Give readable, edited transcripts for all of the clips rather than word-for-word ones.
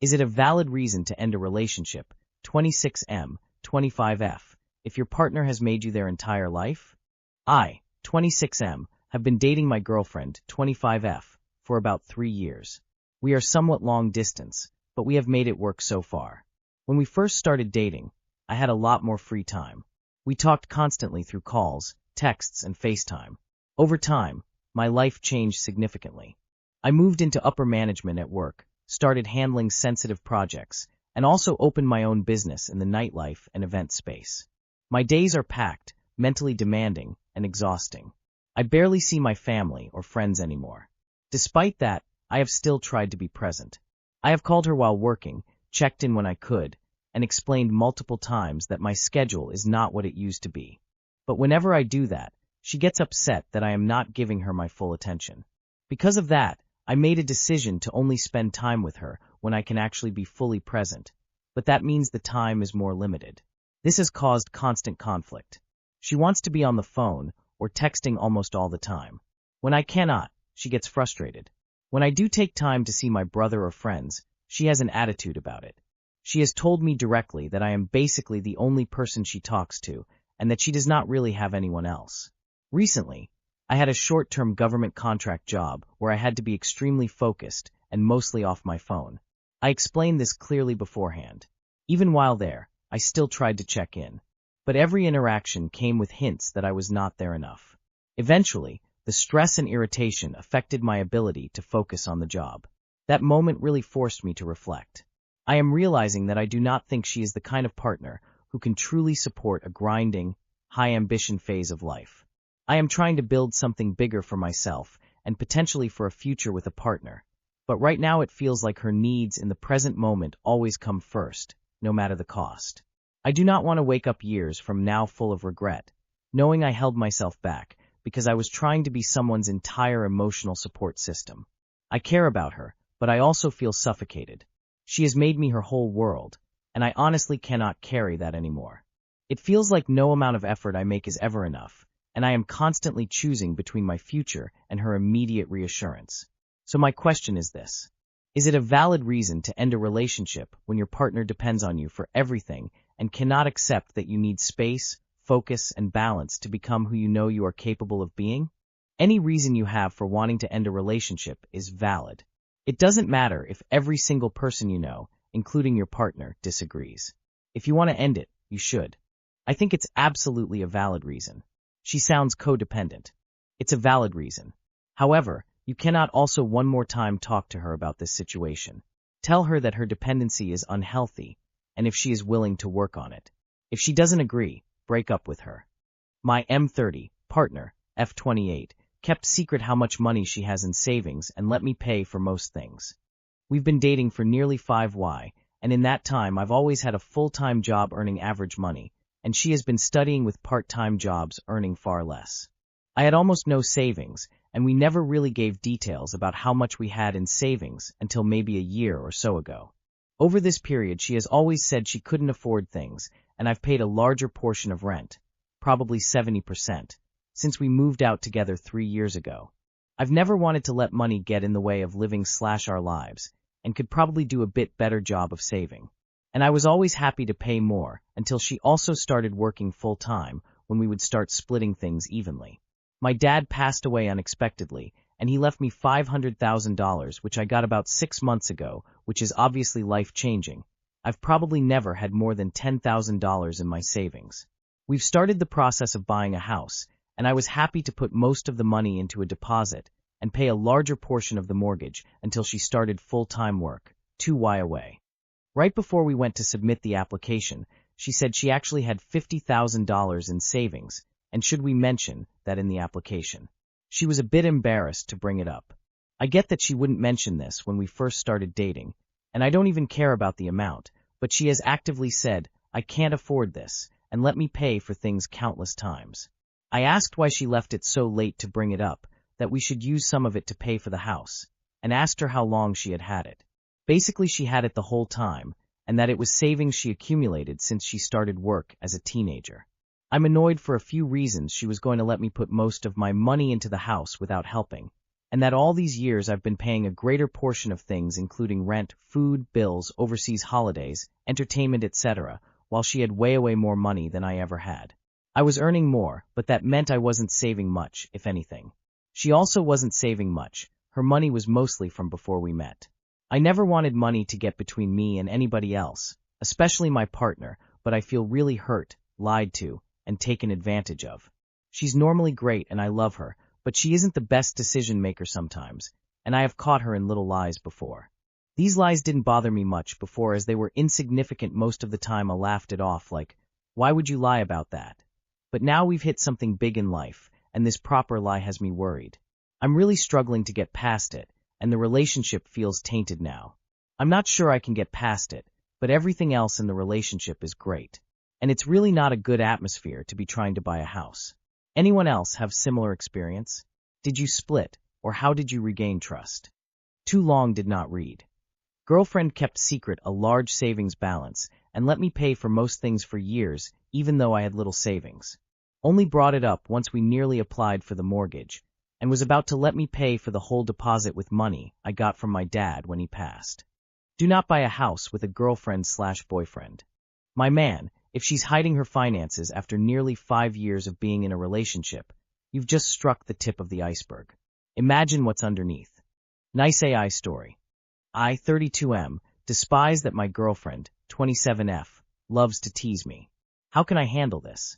Is it a valid reason to end a relationship? 26M, 25F, if your partner has made you their entire life? I, 26M, have been dating my girlfriend, 25F, for about 3 years. We are somewhat long distance, but we have made it work so far. When we first started dating, I had a lot more free time. We talked constantly through calls, texts, and FaceTime. Over time, my life changed significantly. I moved into upper management at work, started handling sensitive projects, and also opened my own business in the nightlife and event space. My days are packed, mentally demanding, and exhausting. I barely see my family or friends anymore. Despite that, I have still tried to be present. I have called her while working, checked in when I could, and explained multiple times that my schedule is not what it used to be. But whenever I do that, she gets upset that I am not giving her my full attention. Because of that, I made a decision to only spend time with her when I can actually be fully present, but that means the time is more limited. This has caused constant conflict. She wants to be on the phone or texting almost all the time. When I cannot, she gets frustrated. When I do take time to see my brother or friends, she has an attitude about it. She has told me directly that I am basically the only person she talks to and that she does not really have anyone else. Recently, I had a short-term government contract job where I had to be extremely focused and mostly off my phone. I explained this clearly beforehand. Even while there, I still tried to check in. But every interaction came with hints that I was not there enough. Eventually, the stress and irritation affected my ability to focus on the job. That moment really forced me to reflect. I am realizing that I do not think she is the kind of partner who can truly support a grinding, high-ambition phase of life. I am trying to build something bigger for myself and potentially for a future with a partner. But right now it feels like her needs in the present moment always come first, no matter the cost. I do not want to wake up years from now full of regret, knowing I held myself back because I was trying to be someone's entire emotional support system. I care about her, but I also feel suffocated. She has made me her whole world, and I honestly cannot carry that anymore. It feels like no amount of effort I make is ever enough, and I am constantly choosing between my future and her immediate reassurance. So my question is this. Is it a valid reason to end a relationship when your partner depends on you for everything and cannot accept that you need space, focus, and balance to become who you know you are capable of being? Any reason you have for wanting to end a relationship is valid. It doesn't matter if every single person you know, including your partner, disagrees. If you want to end it, you should. I think it's absolutely a valid reason. She sounds codependent. It's a valid reason. However, you cannot also one more time talk to her about this situation. Tell her that her dependency is unhealthy, and if she is willing to work on it. If she doesn't agree, break up with her. My M30 partner, F28, kept secret how much money she has in savings and let me pay for most things. We've been dating for nearly 5Y, and in that time I've always had a full-time job earning average money, and she has been studying with part-time jobs earning far less. I had almost no savings, and we never really gave details about how much we had in savings until maybe a year or so ago. Over this period, she has always said she couldn't afford things, and I've paid a larger portion of rent, probably 70%, since we moved out together 3 years ago. I've never wanted to let money get in the way of living/our lives, and could probably do a bit better job of saving. And I was always happy to pay more until she also started working full-time when we would start splitting things evenly. My dad passed away unexpectedly, and he left me $500,000, which I got about 6 months ago, which is obviously life-changing. I've probably never had more than $10,000 in my savings. We've started the process of buying a house, and I was happy to put most of the money into a deposit and pay a larger portion of the mortgage until she started full-time work, 2Y away. Right before we went to submit the application, she said she actually had $50,000 in savings, and should we mention that in the application? She was a bit embarrassed to bring it up. I get that she wouldn't mention this when we first started dating, and I don't even care about the amount, but she has actively said, I can't afford this, and let me pay for things countless times. I asked why she left it so late to bring it up, that we should use some of it to pay for the house, and asked her how long she had it. Basically, she had it the whole time, and that it was savings she accumulated since she started work as a teenager. I'm annoyed for a few reasons she was going to let me put most of my money into the house without helping, and that all these years I've been paying a greater portion of things including rent, food, bills, overseas holidays, entertainment, etc., while she had way more money than I ever had. I was earning more, but that meant I wasn't saving much, if anything. She also wasn't saving much. Her money was mostly from before we met. I never wanted money to get between me and anybody else, especially my partner, but I feel really hurt, lied to, and taken advantage of. She's normally great and I love her, but she isn't the best decision maker sometimes, and I have caught her in little lies before. These lies didn't bother me much before as they were insignificant most of the time. I laughed it off like, why would you lie about that? But now we've hit something big in life, and this proper lie has me worried. I'm really struggling to get past it, and the relationship feels tainted now. I'm not sure I can get past it, but everything else in the relationship is great. And it's really not a good atmosphere to be trying to buy a house. Anyone else have similar experience? Did you split, or how did you regain trust? Too long did not read. Girlfriend kept secret a large savings balance and let me pay for most things for years, even though I had little savings. Only brought it up once we nearly applied for the mortgage, and was about to let me pay for the whole deposit with money I got from my dad when he passed. Do not buy a house with a girlfriend/boyfriend. My man, if she's hiding her finances after nearly 5 years of being in a relationship, you've just struck the tip of the iceberg. Imagine what's underneath. Nice AI story. I, 32M, despise that my girlfriend, 27F, loves to tease me. How can I handle this?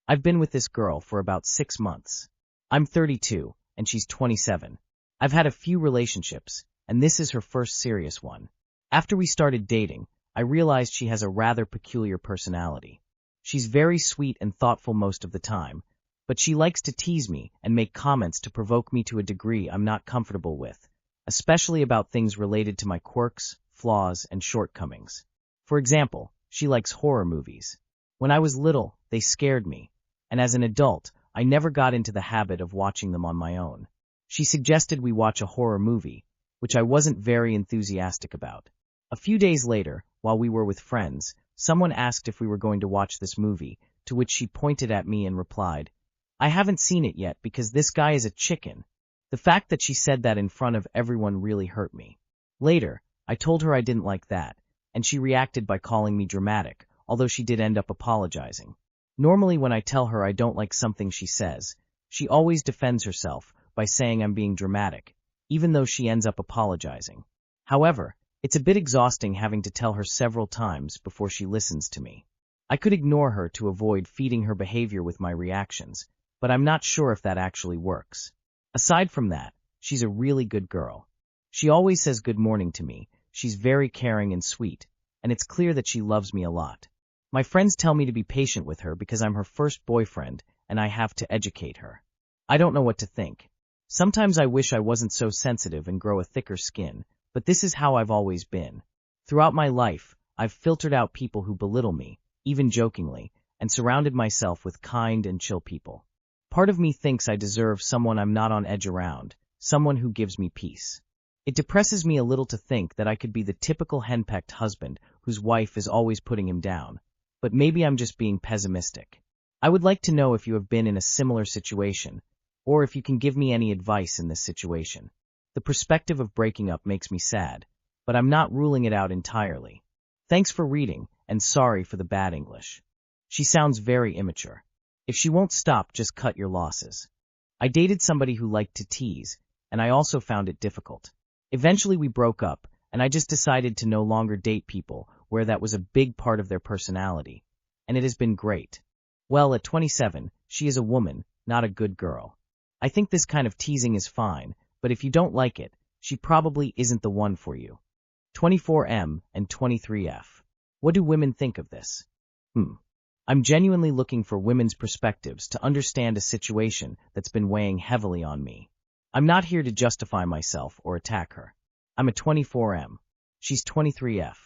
I've been with this girl for about 6 months. I'm 32, and she's 27. I've had a few relationships, and this is her first serious one. After we started dating, I realized she has a rather peculiar personality. She's very sweet and thoughtful most of the time, but she likes to tease me and make comments to provoke me to a degree I'm not comfortable with, especially about things related to my quirks, flaws, and shortcomings. For example, she likes horror movies. When I was little, they scared me, and as an adult, I never got into the habit of watching them on my own. She suggested we watch a horror movie, which I wasn't very enthusiastic about. A few days later, while we were with friends, someone asked if we were going to watch this movie, to which she pointed at me and replied, I haven't seen it yet because this guy is a chicken. The fact that she said that in front of everyone really hurt me. Later, I told her I didn't like that, and she reacted by calling me dramatic, although she did end up apologizing. Normally when I tell her I don't like something she says, she always defends herself by saying I'm being dramatic, even though she ends up apologizing. However, it's a bit exhausting having to tell her several times before she listens to me. I could ignore her to avoid feeding her behavior with my reactions, but I'm not sure if that actually works. Aside from that, she's a really good girl. She always says good morning to me, she's very caring and sweet, and it's clear that she loves me a lot. My friends tell me to be patient with her because I'm her first boyfriend and I have to educate her. I don't know what to think. Sometimes I wish I wasn't so sensitive and grow a thicker skin, but this is how I've always been. Throughout my life, I've filtered out people who belittle me, even jokingly, and surrounded myself with kind and chill people. Part of me thinks I deserve someone I'm not on edge around, someone who gives me peace. It depresses me a little to think that I could be the typical henpecked husband whose wife is always putting him down, but maybe I'm just being pessimistic. I would like to know if you have been in a similar situation, or if you can give me any advice in this situation. The perspective of breaking up makes me sad, but I'm not ruling it out entirely. Thanks for reading, and sorry for the bad English. She sounds very immature. If she won't stop, just cut your losses. I dated somebody who liked to tease, and I also found it difficult. Eventually we broke up, and I just decided to no longer date people where that was a big part of their personality, and it has been great. Well, at 27, she is a woman, not a good girl. I think this kind of teasing is fine, but if you don't like it, she probably isn't the one for you. 24M and 23F. What do women think of this? I'm genuinely looking for women's perspectives to understand a situation that's been weighing heavily on me. I'm not here to justify myself or attack her. I'm a 24M. She's 23F.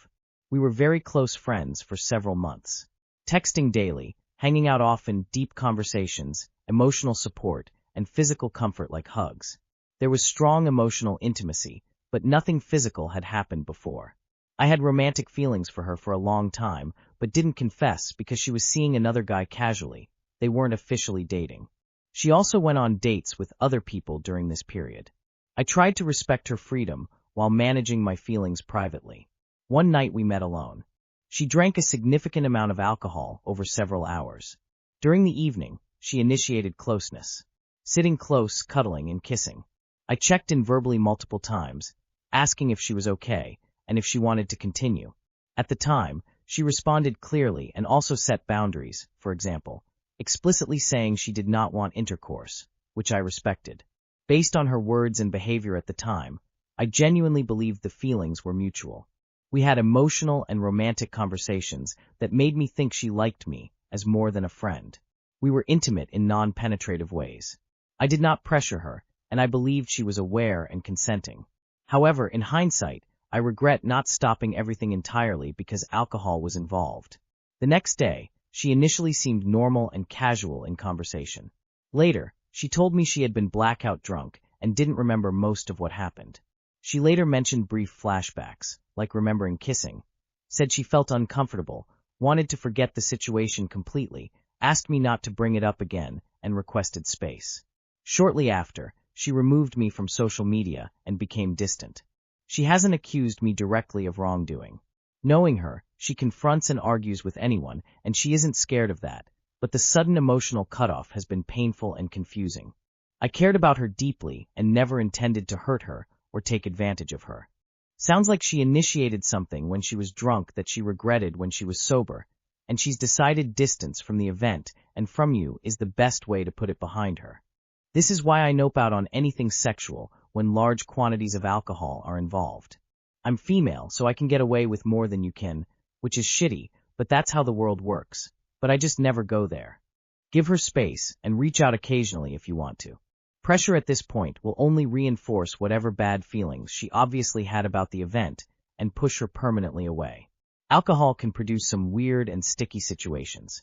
We were very close friends for several months. Texting daily, hanging out often, deep conversations, emotional support, and physical comfort like hugs. There was strong emotional intimacy, but nothing physical had happened before. I had romantic feelings for her for a long time, but didn't confess because she was seeing another guy casually. They weren't officially dating. She also went on dates with other people during this period. I tried to respect her freedom while managing my feelings privately. One night we met alone. She drank a significant amount of alcohol over several hours. During the evening, she initiated closeness, sitting close, cuddling, and kissing. I checked in verbally multiple times, asking if she was okay and if she wanted to continue. At the time, she responded clearly and also set boundaries, for example, explicitly saying she did not want intercourse, which I respected. Based on her words and behavior at the time, I genuinely believed the feelings were mutual. We had emotional and romantic conversations that made me think she liked me as more than a friend. We were intimate in non-penetrative ways. I did not pressure her, and I believed she was aware and consenting. However, in hindsight, I regret not stopping everything entirely because alcohol was involved. The next day, she initially seemed normal and casual in conversation. Later, she told me she had been blackout drunk and didn't remember most of what happened. She later mentioned brief flashbacks, like remembering kissing, said she felt uncomfortable, wanted to forget the situation completely, asked me not to bring it up again, and requested space. Shortly after, she removed me from social media and became distant. She hasn't accused me directly of wrongdoing. Knowing her, she confronts and argues with anyone, and she isn't scared of that, but the sudden emotional cutoff has been painful and confusing. I cared about her deeply and never intended to hurt her or take advantage of her. Sounds like she initiated something when she was drunk that she regretted when she was sober, and she's decided distance from the event and from you is the best way to put it behind her. This is why I nope out on anything sexual when large quantities of alcohol are involved. I'm female, so I can get away with more than you can, which is shitty, but that's how the world works. But I just never go there. Give her space and reach out occasionally if you want to. Pressure at this point will only reinforce whatever bad feelings she obviously had about the event and push her permanently away. Alcohol can produce some weird and sticky situations.